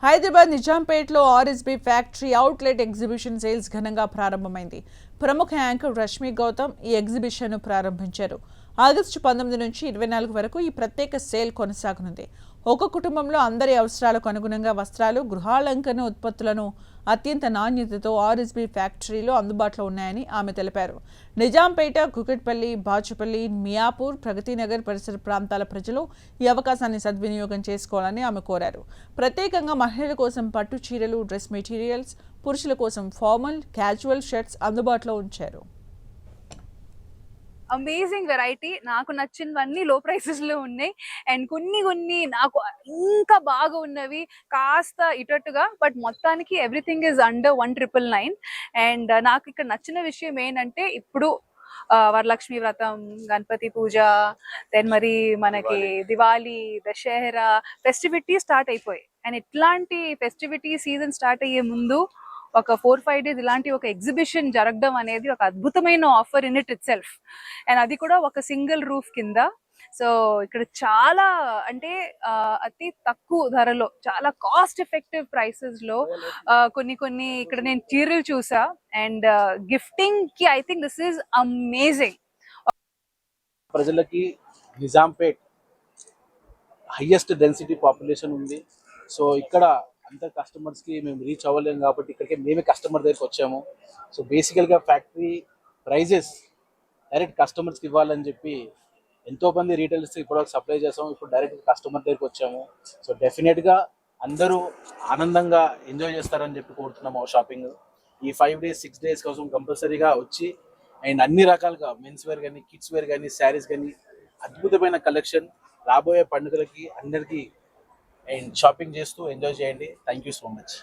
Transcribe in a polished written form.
హైదరాబాద్ నిజాంపేట్లో RSB factory outlet exhibition sales ఘనంగా ప్రారంభమైంది. ప్రముఖ యాంకర్ రష్మి గౌతమ్ ఈ ఎగ్జిబిషన్ను ప్రారంభించారు. ఆగస్టు 19 నుంచి 24 వరకు ఈ ప్రత్యేక సేల్ కొనసాగనుంది. ఒక కుటుంబంలో అందరి అవసరాలకు అనుగుణంగా వస్త్రాలు, గృహాలంకరణ ఉత్పత్తులను అత్యంత నాణ్యతతో ఆర్ఎస్బీ ఫ్యాక్టరీలో అందుబాటులో ఉన్నాయని ఆమె తెలిపారు. నిజాంపేట, కుకట్పల్లి, బాచుపల్లి, మియాపూర్, ప్రగతినగర్ పరిసర ప్రాంతాల ప్రజలు ఈ అవకాశాన్ని సద్వినియోగం చేసుకోవాలని ఆమె కోరారు. ప్రత్యేకంగా మహిళల కోసం పట్టు చీరలు, డ్రెస్ మెటీరియల్స్, పురుషుల కోసం ఫార్మల్, క్యాజువల్ షర్ట్స్ అందుబాటులో ఉంచారు. Amazing variety. నాకు నచ్చినవన్నీ లో ప్రైసెస్ లో ఉన్నాయి. అండ్ కొన్ని నాకు ఇంకా బాగా ఉన్నవి కాస్త ఇటట్టుగా, బట్ మొత్తానికి ఎవ్రీథింగ్ ఇస్ అండర్ 1999. అండ్ నాకు ఇక్కడ నచ్చిన విషయం ఏంటంటే, ఇప్పుడు వరలక్ష్మి వ్రతం, గణపతి పూజ, దెన్ మరి మనకి దివాళీ, దశహరా ఫెస్టివిటీ స్టార్ట్ అయిపోయాయి. అండ్ ఇట్లాంటి ఫెస్టివిటీ సీజన్ స్టార్ట్ అయ్యే ముందు ఒక 4-5 days ఇలాంటి ఒక ఎగ్జిబిషన్ జరగడం అనేది ఒక అద్భుతమైన offer in it self. And అది కూడా ఒక సింగిల్ రూఫ్ కింద. సో ఇక్కడ చాలా అంటే అతి తక్కువ ధరలో, చాలా కాస్ట్ ఎఫెక్టివ్ ప్రైసెస్ లో కొన్ని ఇక్కడ నేను చీరలు చూసా. అండ్ గిఫ్టింగ్ కి I think this is amazing. ప్రజలకి నిజాంపేట్ హైయెస్ట్ డెన్సిటీ పాపులేషన్ ఉంది. సో ఇక్కడ అందరు కస్టమర్స్కి మేము రీచ్ అవ్వలేము కాబట్టి ఇక్కడికి మేమే కస్టమర్ దగ్గరికి వచ్చాము. సో బేసికల్గా ఫ్యాక్టరీ ప్రైజెస్ డైరెక్ట్ కస్టమర్స్కి ఇవ్వాలని చెప్పి ఎంతోమంది రీటైలర్స్కి ఇప్పుడు సప్లై చేసాము. ఇప్పుడు డైరెక్ట్ కస్టమర్ దగ్గరికి వచ్చాము. సో డెఫినెట్గా అందరూ ఆనందంగా ఎంజాయ్ చేస్తారని చెప్పి కోరుతున్నాము షాపింగ్. ఈ 5 days 6 days కోసం కంపల్సరీగా వచ్చి అండ్ అన్ని రకాలుగా మెన్స్ వేర్ కానీ, కిడ్స్ వేర్ కానీ, శారీస్ కానీ అద్భుతమైన కలెక్షన్ రాబోయే పండుగలకి అందరికీ అండ్ షాపింగ్ చేస్తూ ఎంజాయ్ చేయండి. Thank you so much.